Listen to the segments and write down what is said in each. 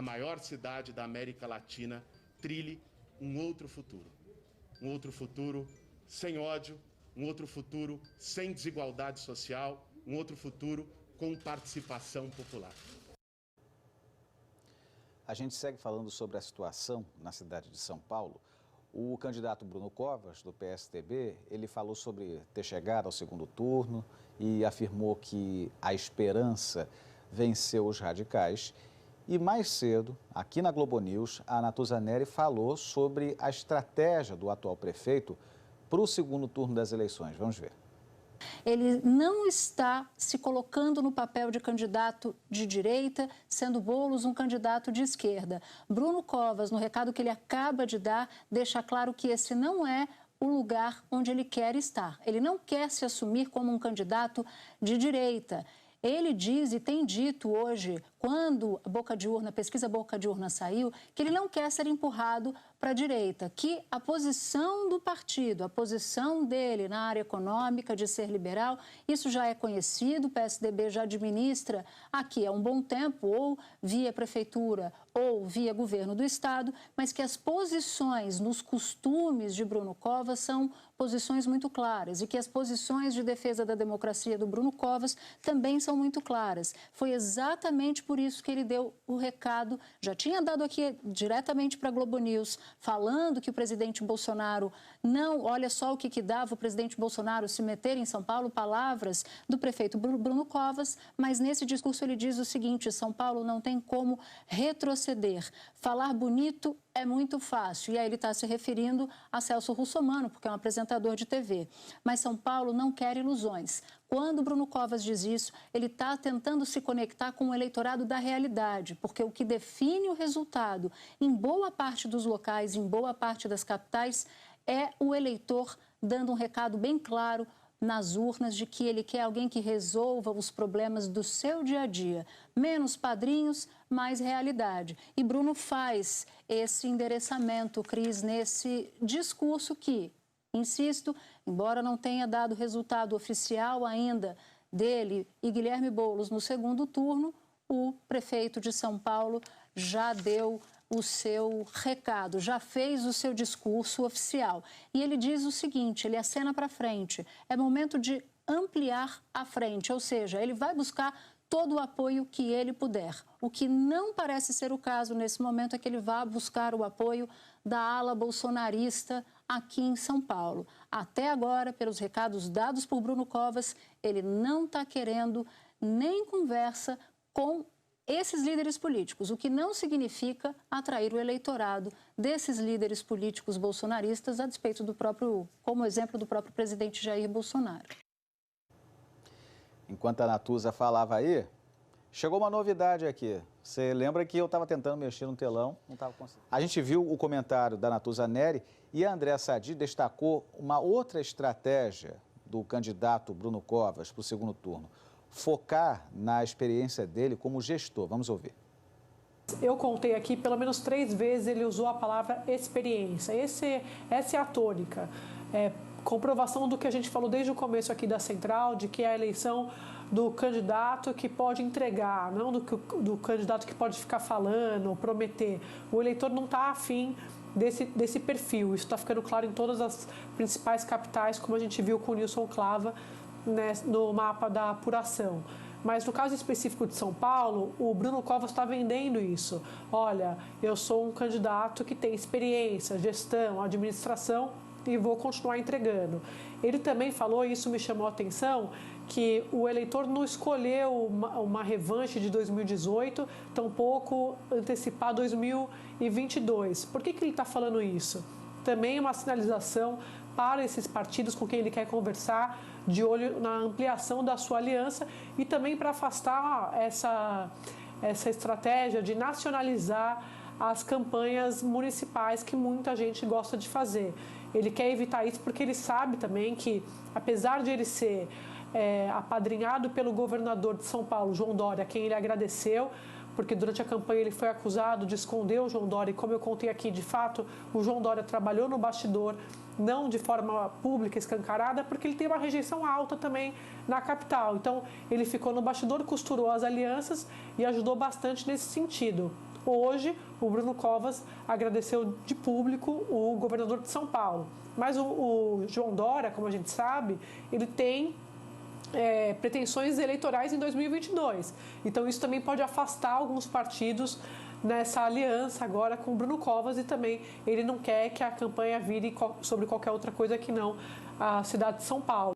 a maior cidade da América Latina trilhe um outro futuro. Um outro futuro sem ódio, um outro futuro sem desigualdade social, um outro futuro com participação popular. A gente segue falando sobre a situação na cidade de São Paulo. O candidato Bruno Covas, do PSDB, ele falou sobre ter chegado ao segundo turno e afirmou que a esperança venceu os radicais. E mais cedo, aqui na Globo News, a Natuza Neri falou sobre a estratégia do atual prefeito para o segundo turno das eleições. Vamos ver. Ele não está se colocando no papel de candidato de direita, sendo Boulos um candidato de esquerda. Bruno Covas, no recado que ele acaba de dar, deixa claro que esse não é o lugar onde ele quer estar. Ele não quer se assumir como um candidato de direita. Ele diz e tem dito hoje, quando a pesquisa Boca de Urna saiu, que ele não quer ser empurrado para a direita, que a posição do partido, a posição dele na área econômica de ser liberal, isso já é conhecido, o PSDB já administra aqui há um bom tempo, ou via prefeitura ou via governo do estado, mas que as posições nos costumes de Bruno Covas são posições muito claras e que as posições de defesa da democracia do Bruno Covas também são muito claras. Foi exatamente por isso que ele deu o recado, já tinha dado aqui diretamente para a Globo News, falando que o presidente Bolsonaro não, olha só o que dava o presidente Bolsonaro se meter em São Paulo, palavras do prefeito Bruno Covas, mas nesse discurso ele diz o seguinte: São Paulo não tem como retroceder, falar bonito é muito fácil. E aí ele está se referindo a Celso Russomano, porque é um apresentador de TV. Mas São Paulo não quer ilusões. Quando Bruno Covas diz isso, ele está tentando se conectar com o eleitorado da realidade, porque o que define o resultado em boa parte dos locais, em boa parte das capitais, é o eleitor dando um recado bem claro nas urnas de que ele quer alguém que resolva os problemas do seu dia a dia. Menos padrinhos, mais realidade. E Bruno faz esse endereçamento, Cris, nesse discurso que, insisto, embora não tenha dado resultado oficial ainda dele e Guilherme Boulos no segundo turno, o prefeito de São Paulo já deu o seu recado, já fez o seu discurso oficial. E ele diz o seguinte, ele acena para frente, é momento de ampliar a frente, ou seja, ele vai buscar todo o apoio que ele puder. O que não parece ser o caso nesse momento é que ele vá buscar o apoio da ala bolsonarista aqui em São Paulo. Até agora, pelos recados dados por Bruno Covas, ele não está querendo nem conversa com esses líderes políticos, o que não significa atrair o eleitorado desses líderes políticos bolsonaristas a despeito do próprio, como exemplo do próprio presidente Jair Bolsonaro. Enquanto a Natuza falava aí, chegou uma novidade aqui. Você lembra que eu estava tentando mexer no telão, não estava conseguindo. A gente viu o comentário da Natuza Neri e a Andréa Sadi destacou uma outra estratégia do candidato Bruno Covas para o segundo turno. Focar na experiência dele como gestor. Vamos ouvir. Eu contei aqui, pelo menos 3 vezes ele usou a palavra experiência. Essa é a tônica. Comprovação do que a gente falou desde o começo aqui da Central, de que é a eleição do candidato que pode entregar, não do candidato que pode ficar falando, prometer. O eleitor não está afim desse perfil. Isso está ficando claro em todas as principais capitais, como a gente viu com o Nilson Clava, né, no mapa da apuração. Mas no caso específico de São Paulo, o Bruno Covas está vendendo isso. Olha, eu sou um candidato que tem experiência, gestão, administração e vou continuar entregando. Ele também falou, e isso me chamou a atenção, que o eleitor não escolheu uma revanche de 2018, tampouco antecipar 2022. Por que ele está falando isso? Também é uma sinalização para esses partidos com quem ele quer conversar, de olho na ampliação da sua aliança e também para afastar essa estratégia de nacionalizar as campanhas municipais que muita gente gosta de fazer. Ele quer evitar isso porque ele sabe também que, apesar de ele ser apadrinhado pelo governador de São Paulo, João Dória, a quem ele agradeceu, porque durante a campanha ele foi acusado de esconder o João Dória, e como eu contei aqui, de fato, o João Dória trabalhou no bastidor, não de forma pública, escancarada, porque ele tem uma rejeição alta também na capital. Então, ele ficou no bastidor, costurou as alianças e ajudou bastante nesse sentido. Hoje, o Bruno Covas agradeceu de público o governador de São Paulo. Mas o João Dória, como a gente sabe, ele tem pretensões eleitorais em 2022. Então, isso também pode afastar alguns partidos nessa aliança agora com o Bruno Covas, e também ele não quer que a campanha vire sobre qualquer outra coisa que não a cidade de São Paulo.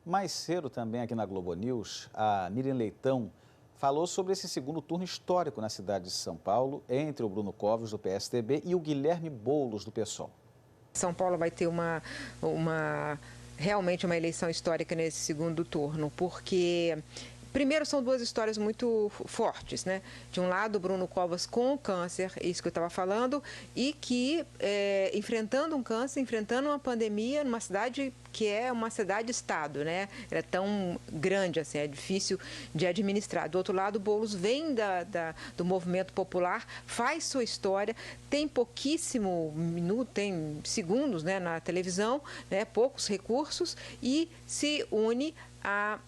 Mais cedo também aqui na Globo News, a Miriam Leitão falou sobre esse segundo turno histórico na cidade de São Paulo entre o Bruno Covas, do PSDB, e o Guilherme Boulos, do PSOL. São Paulo vai ter realmente uma eleição histórica nesse segundo turno, porque primeiro, são duas histórias muito fortes, né? De um lado, o Bruno Covas com câncer, isso que eu estava falando, e que enfrentando um câncer, enfrentando uma pandemia numa cidade que é uma cidade-estado, né? Ela é tão grande, assim, é difícil de administrar. Do outro lado, o Boulos vem do movimento popular, faz sua história, tem pouquíssimo minuto, tem segundos, né, na televisão, né, poucos recursos, e se une a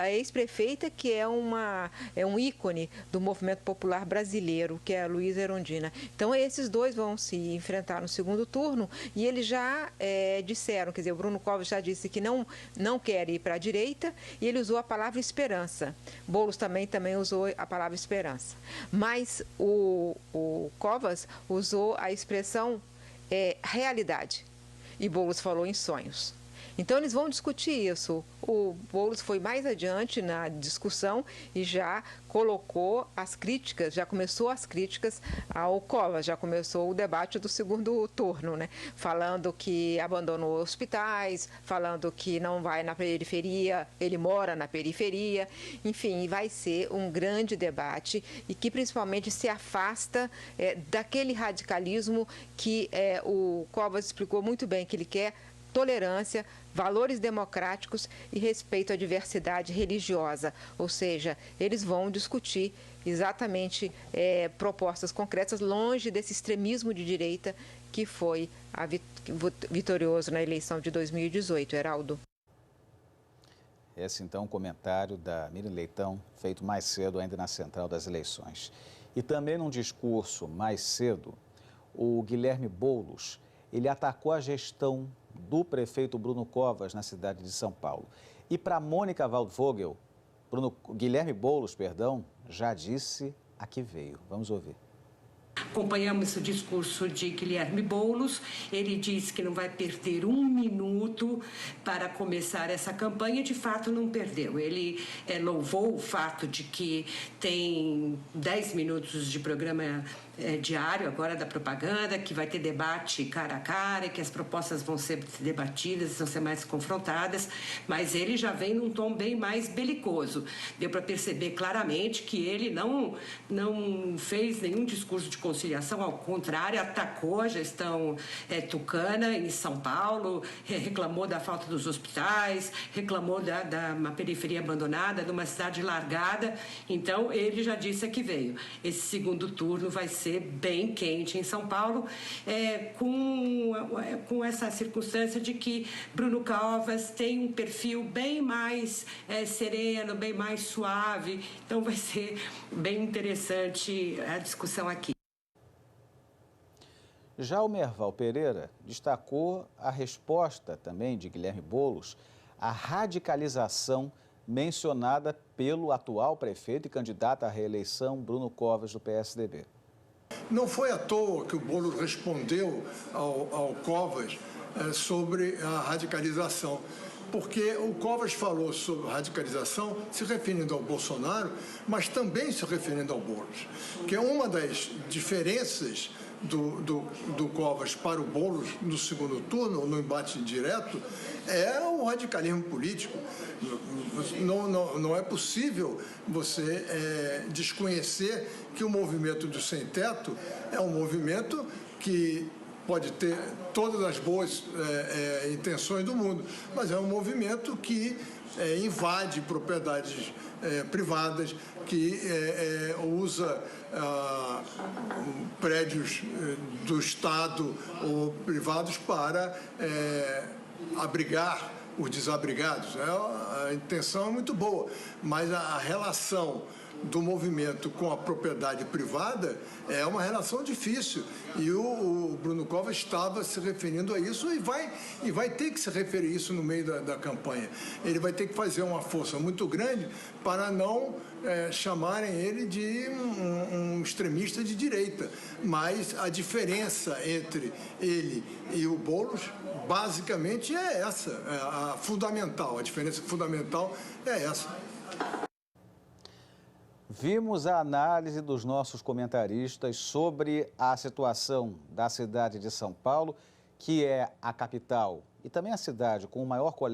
ex-prefeita, que é um ícone do movimento popular brasileiro, que é a Luísa Erundina. Então, esses dois vão se enfrentar no segundo turno, e eles já disseram, quer dizer, o Bruno Covas já disse que não quer ir para a direita, e ele usou a palavra esperança. Boulos também usou a palavra esperança. Mas o Covas usou a expressão realidade, e Boulos falou em sonhos. Então, eles vão discutir isso. O Boulos foi mais adiante na discussão e já colocou as críticas, já começou as críticas ao Covas, já começou o debate do segundo turno, né? Falando que abandonou hospitais, falando que não vai na periferia, ele mora na periferia. Enfim, vai ser um grande debate e que principalmente se afasta daquele radicalismo que o Covas explicou muito bem que ele quer: tolerância, valores democráticos e respeito à diversidade religiosa. Ou seja, eles vão discutir exatamente propostas concretas, longe desse extremismo de direita que foi vitorioso na eleição de 2018, Heraldo. Esse, então, comentário da Miriam Leitão, feito mais cedo ainda na Central das Eleições. E também num discurso mais cedo, o Guilherme Boulos, ele atacou a gestão do prefeito Bruno Covas na cidade de São Paulo. E para Mônica Waldvogel, Guilherme Boulos, já disse a que veio. Vamos ouvir. Acompanhamos o discurso de Guilherme Boulos. Ele disse que não vai perder um minuto para começar essa campanha. De fato, não perdeu. Ele louvou o fato de que tem 10 minutos de programa diário agora da propaganda, que vai ter debate cara a cara, que as propostas vão ser debatidas, vão ser mais confrontadas, mas ele já vem num tom bem mais belicoso. Deu para perceber claramente que ele não fez nenhum discurso de conciliação, ao contrário, atacou a gestão tucana em São Paulo, reclamou da falta dos hospitais, reclamou da uma periferia abandonada, de uma cidade largada. Então, ele já disse a que veio. Esse segundo turno vai ser bem quente em São Paulo, com essa circunstância de que Bruno Covas tem um perfil bem mais sereno, bem mais suave. Então, vai ser bem interessante a discussão aqui. Já o Merval Pereira destacou a resposta também de Guilherme Boulos à radicalização mencionada pelo atual prefeito e candidato à reeleição Bruno Covas, do PSDB. Não foi à toa que o Boulos respondeu ao Covas sobre a radicalização, porque o Covas falou sobre radicalização se referindo ao Bolsonaro, mas também se referindo ao Boulos, que é uma das diferenças do Covas para o Boulos no segundo turno, no embate direto, é o radicalismo político. Não é possível você desconhecer que o movimento do sem-teto é um movimento que pode ter todas as boas intenções do mundo, mas é um movimento que invade propriedades privadas, que usa prédios do Estado ou privados para abrigar os desabrigados. A intenção é muito boa, mas a relação do movimento com a propriedade privada é uma relação difícil. E o Bruno Covas estava se referindo a isso e vai ter que se referir a isso no meio da campanha. Ele vai ter que fazer uma força muito grande para não chamarem ele de um extremista de direita. Mas a diferença entre ele e o Boulos, basicamente, é essa, a fundamental. A diferença fundamental é essa. Vimos a análise dos nossos comentaristas sobre a situação da cidade de São Paulo, que é a capital e também a cidade com o maior colégio